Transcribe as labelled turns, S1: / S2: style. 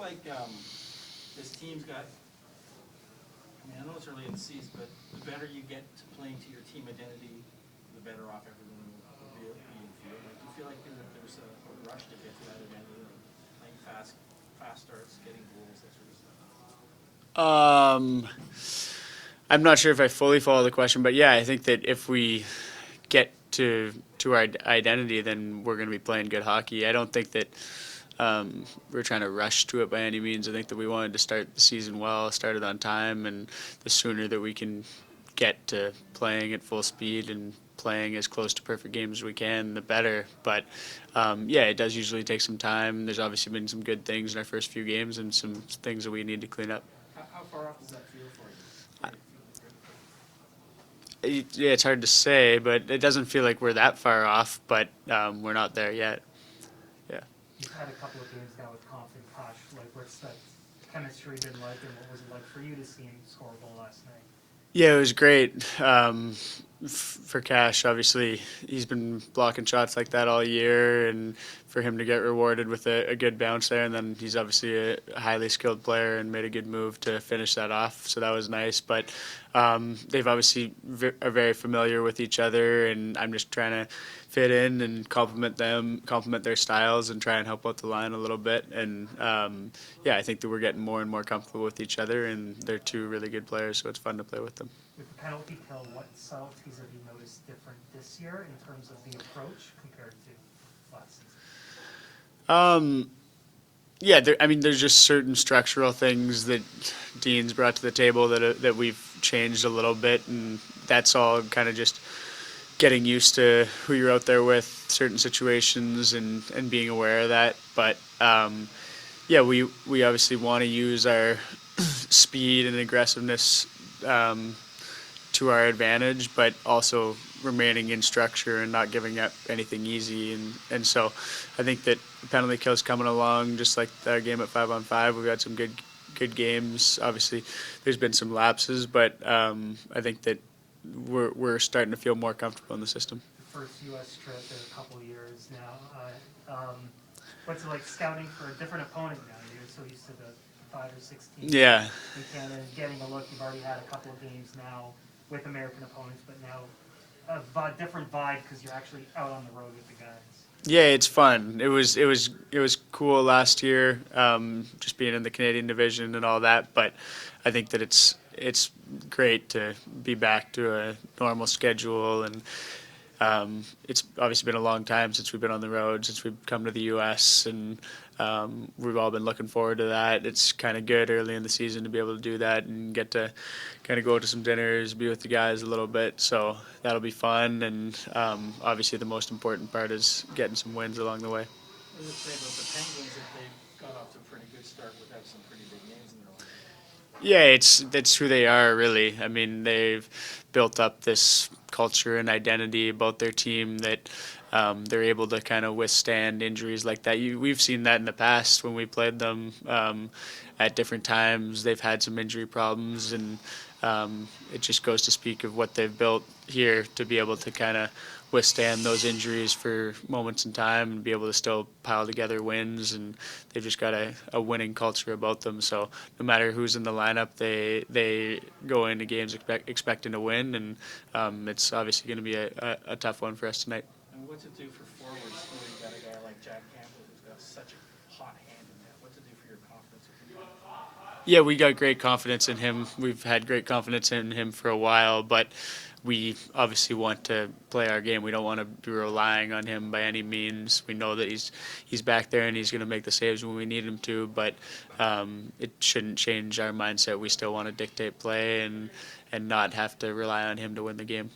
S1: like this team's got, I know it's early in the season, but the better you get to playing to your team identity, the better off everyone will be in field. Like, do you feel like there's a rush to get to that identity, like playing fast starts, getting goals, that sort of stuff?
S2: I'm not sure if I fully follow the question, but yeah, I think that if we get to our identity, then we're going to be playing good hockey. I don't think that we're trying to rush to it by any means. I think that we wanted to start the season well, start it on time, and the sooner that we can get to playing at full speed and playing as close to perfect games as we can, the better. But yeah, it does usually take some time. There's obviously been some good things in our first few games and some things that we need to clean up.
S1: How far off does that feel for you?
S2: Yeah, it's hard to say, but it doesn't feel like we're that far off, but we're not there yet. Yeah.
S3: You've had a couple of games now with Confident Cash. Like, what's that chemistry been like, and what was it like for you to see him score a goal last night?
S2: Yeah, it was great. For Cash, obviously, he's been blocking shots like that all year, and for him to get rewarded with a good bounce there, and then he's obviously a highly skilled player and made a good move to finish that off, so that was nice. But they've obviously are very familiar with each other, and I'm just trying to fit in and complement them, complement their styles, and try and help out the line a little bit. And yeah, I think that we're getting more and more comfortable with each other, and they're two really good players, so it's fun to play with them.
S3: With the penalty kill, what subtleties have you noticed different this year in terms of the approach compared to last season?
S2: Yeah, there's just certain structural things that Dean's brought to the table that we've changed a little bit, and that's all kind of just getting used to who you're out there with, certain situations, and being aware of that. But yeah, we obviously want to use our speed and aggressiveness to our advantage, but also remaining in structure and not giving up anything easy. And so I think that the penalty kill's coming along, just like our game at 5-on-5. We've had some good games. Obviously, there's been some lapses, but I think that we're starting to feel more comfortable in the system.
S3: The first U.S. trip in a couple of years now. What's it like scouting for a different opponent now? You're so used to the 5 or 6 teams
S2: Yeah.
S3: in Canada, and getting a look. You've already had a couple of games now with American opponents, but now a different vibe because you're actually out on the road with the guys.
S2: Yeah, it's fun. It was cool last year, just being in the Canadian division and all that. But I think that it's great to be back to a normal schedule, and it's obviously been a long time since we've been on the road, since we've come to the U.S., and we've all been looking forward to that. It's kind of good early in the season to be able to do that and get to kind of go to some dinners, be with the guys a little bit. So that'll be fun, and obviously the most important part is getting some wins along the way.
S1: What does it say about the Penguins that they've got off to a pretty good start without some pretty big names in their lineup?
S2: Yeah, that's who they are, really. I mean, they've built up this culture and identity about their team that they're able to kind of withstand injuries like that. We've seen that in the past when we played them at different times. They've had some injury problems, and it just goes to speak of what they've built here to be able to kind of withstand those injuries for moments in time and be able to still pile together wins. And they've just got a winning culture about them. So no matter who's in the lineup, they go into games expecting to win, and it's obviously going to be a tough one for us tonight.
S1: And what's it do for forwards when you got a guy like Jack Campbell who's got such a hot hand in that? What's it do for your confidence with him?
S2: Yeah, we got great confidence in him. We've had great confidence in him for a while, but we obviously want to play our game. We don't want to be relying on him by any means. We know that he's back there and he's going to make the saves when we need him to, but it shouldn't change our mindset. We still want to dictate play and not have to rely on him to win the game.